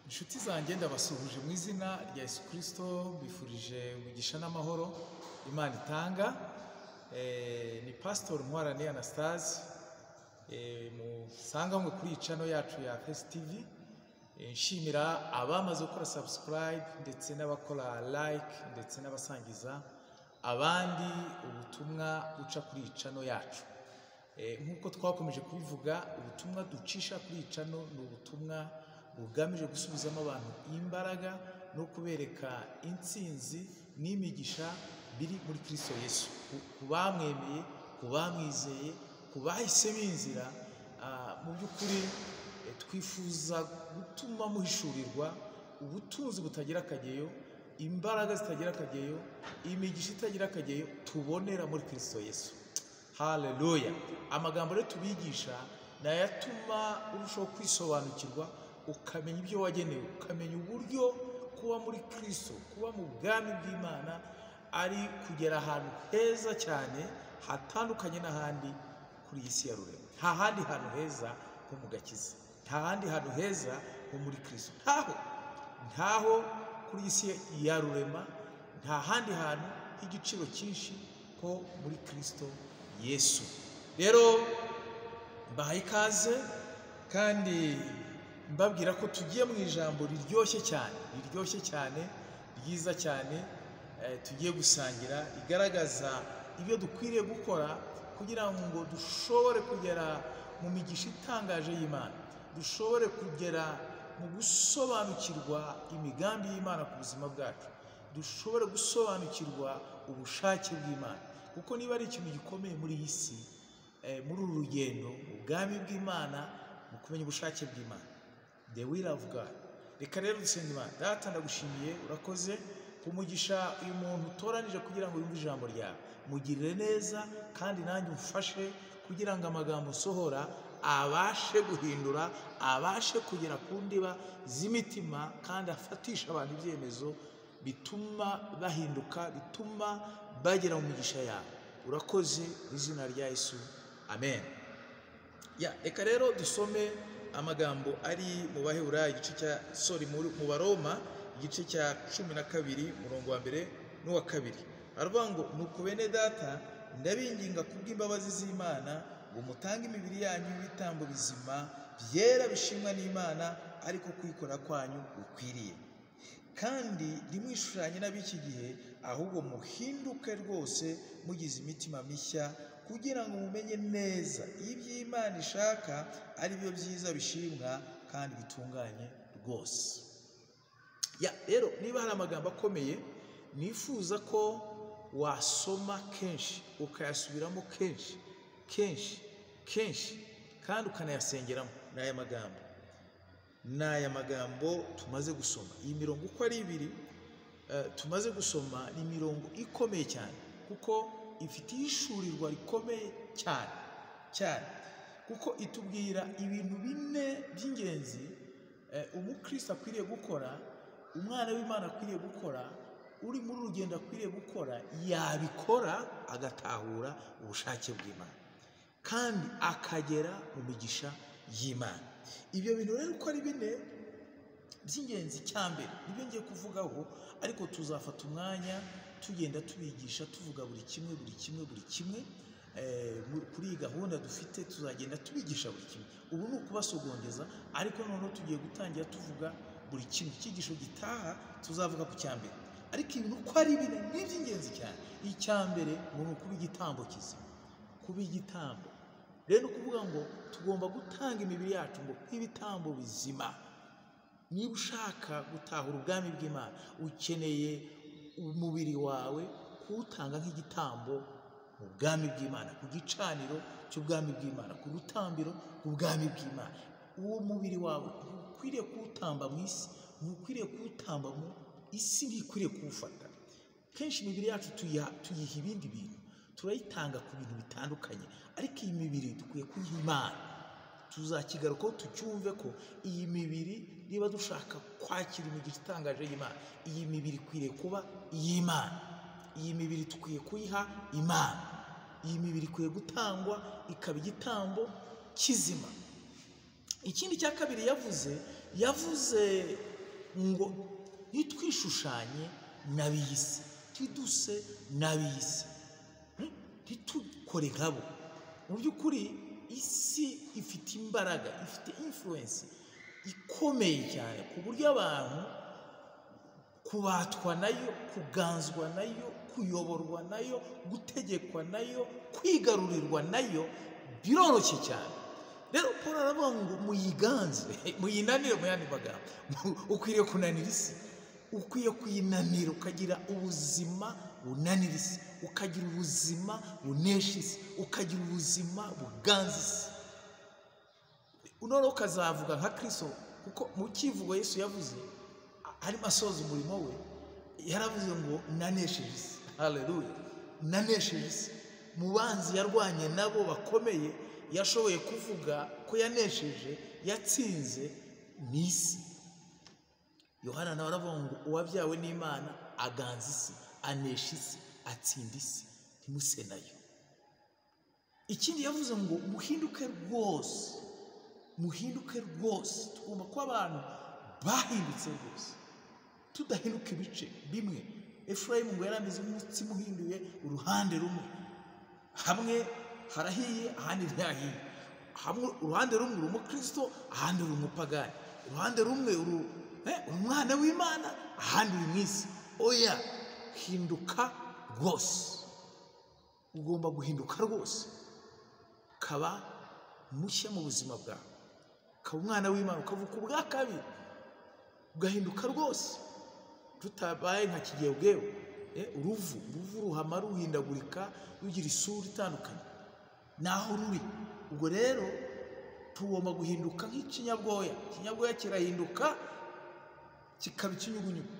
Inshuti zanjye ndabasuhuje mu izina rya Yesu Kristo, bifurije umugisha n'amahoro Imana itanga. Ni Pastor Ntwarane Anastase, musanganywe kuri iyi channel yacu ya Face TV. Nshimira abamaze gukora subscribe ndetse n'abakora like ndetse n'abasangiza abandi ubutumwa buca kuri iyi channel yacu. Nk'uko twakomeje kubivuga, ubutumwa ducisha kuri iyi channel ni ubutumwa bugamije gusubizamo abantu imbaraga no kubereka intsinzi n'imigisha biri muri Kristo Yesu, kubamwemeye, kubamwizeye, kubahisemo inzira. Mu by'ukuri twifuza gutuma muhishurirwa ubutunzi butagira akageyo, imbaraga zitagira akageyo, imigisha itagira akageyo tubonera muri Kristo Yesu. Haleluya! Amagambo rero tubigisha nayatuma urushaho kwisobanukirwa, ukamenya ibyo wagenewe, ukamenya uburyo kuba muri Kristo, kuba mu bwami bw'Imana ari kugera ahantu heza cyane hatandukanye n'ahandi kuri iyi si ya rurema. Nta handi hantu heza ho mu gakiza, nta handi hantu heza ho muri Kristo, ntaho kuri iyi si ya rurema, nta handi hantu h'igiciro cyinshi ho muri Kristo Yesu. Rero mbahaye ikaze kandi mbabwira ko tugiye mu ijambo riryoshye cyane, ryiza cyane, tugiye gusangira, rigaragaza ibyo dukwiriye gukora kugira ngo dushobore kugera mu migisha itangaje y'Imana, dushobore kugera mu gusobanukirwa imigambi y'Imana ku buzima bwacu, dushobore gusobanukirwa ubushake bw'Imana. Kuko niba ari ikintu gikomeye muri iyi si, muri uru rugendo ubwami bw'Imana, mu kumenya ubushake bw'Imana, the will of God. Reka rero dusenge Imana. Data, ndagushimiye, urakoze kumugisha uyu muntu utoranije kugira ngo yumve ijambo ryawe. Mugirire neza kandi nanjye umfashe kugira ngo amagambo sohora abashe guhindura, abashe kugera ku ndiba z'imitima kandi afatisha abantu ibyemezo bituma bahinduka, bituma bagera mu migisha yawe. Urakoze mu izina rya Yesu, amen. Reka rero dusome amagambo ari mu Baheburayo mu Baroma igice cya 12 umurongo wa 1 n'uwa 2. Aravuga ngo, nuko bene data ndabinginga kubw'imbabazi z'Imana ngo mutange imibiri yanyu y'ibitambo bizima byera bishimwa n'Imana, ariko kwikora kwanyu ukwiriye. Kandi ntimwishushanye n'ab'iki gihe, ahubwo muhinduke rwose mugize imitima mishya, kugira ngo mumenye neza ibyo Imana ishaka ari byo byiza, bishimwa kandi bitunganye rwose. Rero niba hari amagambo akomeye nifuza ko wasoma kenshi, ukayasubiramo kenshi kandi ukanayasengeramo, n'aya magambo tumaze gusoma. Iyi mirongo uko ari ibiri tumaze gusoma ni imirongo ikomeye cyane, kuko ifite ishurirwa rikomeye cyane, kuko itubwira ibintu bine by'ingenzi umukristo akwiriye gukora, umwana w'Imana akwiriye gukora, uri muri urugendo akwiriye gukora, yabikora agatahura ubushake bw'Imana kandi akagera mu migisha y'Imana. Ibyo bintu rero uko ari bine by'ingenzi, cyambere nibyo ngiye kuvugaho, ariko tuzafata umwanya tugenda tubigisha, tuvuga buri kimwe kuri iyi gahunda dufite. Tuzagenda tubigisha buri kimwe. Ubu ni ukubasogongeza, ariko noneho tugiye gutangira tuvuga buri kimwe. Icyigisho gitaha tuzavuga ku cyambere, ariko ibintu uko ari bine ni iby'ingenzi cyane. Icyambere ni ukuba igitambo kizima, kuba igitambo. Rero ni ukuvuga ngo tugomba gutanga imibiri yacu ngo nk'ibitambo bizima. Niba ushaka gutahura ubwami bw'Imana, ukeneye umubiri wawe kuwutanga nk'igitambo mu bwami bw'Imana, ku gicaniro cy'ubwami bw'Imana, ku rutambiro rw'ubwami bw'Imana. Uwo mubiri wawe ntukwiriye kuwutamba mu isi, ntukwiriye kuwutamba mu isi, ntikwiriye kuwufata. Kenshi imibiri yacu tuyiha ibindi bintu, turayitanga ku bintu bitandukanye, ariko iyi mibiri dukwiye kuyiha Imana. Tuzakigarukaho tucyumve ko iyi mibiri, niba dushaka kwakira imigisha itangaje y'Imana, iyi mibiri ikwiriye kuba iy'Imana. Iyi mibiri dukwiye kuyiha Imana. Iyi mibiri ikwiye gutangwa ikaba igitambo kizima. Ikindi cya kabiri yavuze ngo ntitwishushanye n'ab'iy'isi, ntiduse n'ab'iy'isi, ntitukore nkabo. Mu by'ukuri isi ifite imbaraga, ifite influence ikomeye cyane ku buryo abantu kubatwa nayo, kuganzwa nayo, kuyoborwa nayo, gutegekwa nayo, kwigarurirwa nayo biroroshye cyane. Rero Paul aravuga ngo muyiganze, muyinanire. Mu yandi magambo, ukwiriye kunanira isi, ukwiye kuyinanira ukagira ubuzima bunanira isi, ukagira ubuzima bunesha isi, ukagira ubuzima buganza isi. Noneho ukazavuga nka Kristo, kuko mu kivugo Yesu yavuze arimo asoza umurimo we, yaravuze ngo nanesheje isi. Haleluya, nanesheje isi. Mu banzi yarwanye nabo bakomeye, yashoboye kuvuga ko yanesheje, yatsinze n'isi. Yohana nawe aravuga ngo uwabyawe n'Imana aganza isi, anesha isi, atsinda isi, ntimuse nayo. Ikindi yavuze ngo muhinduke rwose, muhinduke rwose. Tugomba kuba abantu bahindutse rwose, tudahinduka ibice bimwe. Efurayimu ngo yarameze nk'umutsima uhinduye uruhande rumwe, hamwe harahiye ahandi ntihahiye, hamwe uruhande rumwe uri umukristo, ahandi uri umupagani, uruhande rumwe uri umwana w'Imana, ahandi uri mu isi. Oya, hinduka rwose. Ugomba guhinduka rwose, ukaba mushya mu buzima bwawe, ukaba umwana w'Imana, ukavuka ubwa kabiri, ugahinduka rwose. Tutabaye nka kigewgewe, uruvu ruhama ruhindagurika, rugira isura itandukanye naho ruri. Ubwo rero tugomba guhinduka nk'ikinyabwoya. Ikinyabwoya kirahinduka kikaba ikinyugunyugu,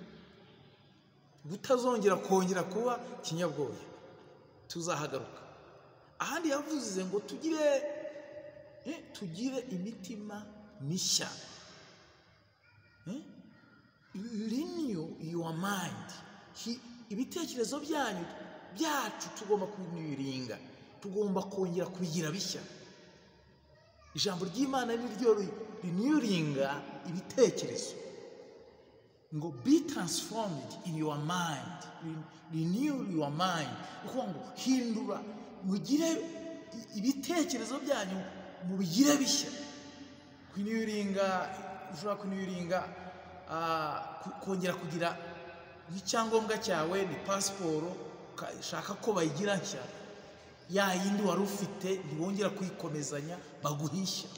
butazongera kongera kuba ikinyabwoya, tuzahagaruka. Ahandi yavuze ngo tugire imitima mishya. Renew your mind. Ibitekerezo byacu tugomba kubinyuringa, tugomba kongera kubigira bishya. Ijambo ry'Imana ni ryo rinyuringa ibitekerezo, ngo be transformed in your mind, renew your mind. Uko ngo hindura, mugire ibitekerezo byanyu mubigire bishya. Kunyuringa, ushobora kunyuringa kongera kugira nk'icyangombwa cyawe ni pasiporo, ukashaka ko bayigira nshya, ya yindi wari ufite ntiwongera kuyikomezanya, baguhisha.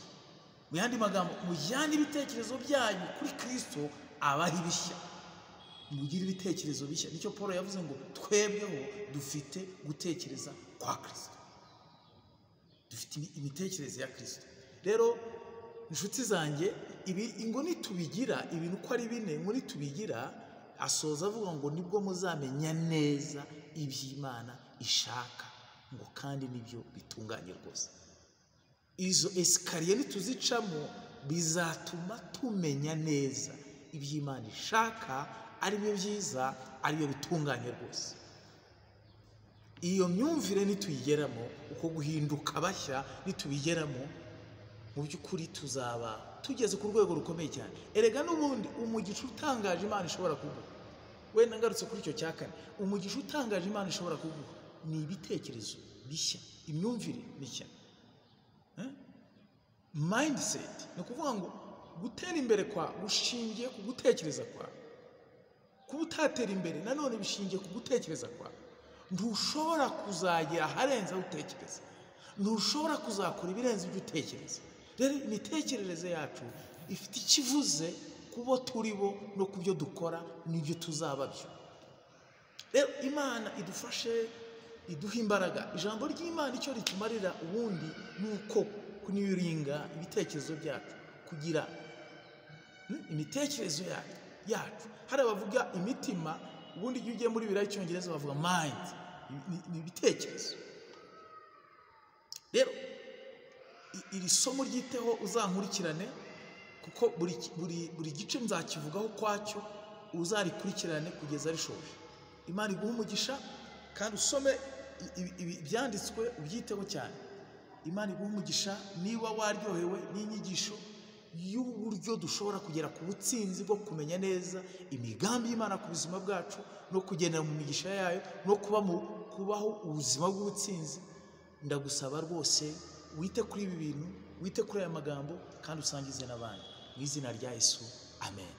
Mu yandi magambo, mujyane ibitekerezo byanyu kuri Kristo, abaho ibishya, mugire ibitekerezo bishya. Nicyo Paul yavuze ngo twebweho dufite gutekereza kwa Kristo, dufite imitekerereze ya Kristo. Rero inshuti zanjye, ngo nitubigira ibintu uko ari bine, ngo nitubigira, asoza avuga ngo nibwo muzamenya neza iby'Imana ishaka, ngo kandi nibyo bitunganye rwose. Izo esikariye nituzicamo bizatuma tumenya neza iby'Imana ishaka, ari byo byiza, ari byo bitunganye rwose. Iyo myumvire nituyigeramo, uko guhinduka bashya nitubigeramo, mu by'ukuri tuzaba tugeze ku rwego rukomeye cyane. Erega n'ubundi umugisha utangaje Imana ishobora kuguha, wenda ngarutse kuri icyo cya kane, umugisha utangaje Imana ishobora kuguha ni ibitekerezo bishya, imyumvire mishya. Mindset ni ukuvuga ngo gutera imbere kwa gushingiye ku gutekereza kwawe. Kuba utatera imbere nanone bishingiye ku gutekereza kwawe. Ntushobora kuzagera aharenze aho utekereza, ntushobora kuzakora ibirenze ibyo utekereza. Rero imitekerereze yacu ifite ikivuze ku bo turi bo no ku byo dukora n'ibyo tuzaba byo. Rero Imana idufashe, iduha imbaraga. Ijambo ry'Imana icyo ritumarira ubundi ni uko kunyuringa ibitekerezo byacu, kugira imitekerezo yacu. Hari abavuga imitima, ubundi iyo ugiye muri Bibiliya y'Icyongereza bavuga mind, ni ibitekerezo. Rero iri somo ryiteho uzankurikirane, kuko buri gice nzakivugaho kwacyo, uzarikurikirane kugeza rishoje. Imana iguha umugisha, kandi usome ibyanditswe ubyiteho cyane. Imana iguha umugisha. Niba waryohewe n'inyigisho, y'uburyo dushobora kugera ku butsinzi bwo kumenya neza imigambi y'Imana ku buzima bwacu no kugendera mu migisha yayo no kubaho ubuzima bw'ubutsinzi. Ndagusaba rwose wite kuri ibi bintu, wite kuri aya magambo kandi usangize n'abandi. Mu izina rya Yesu, amen.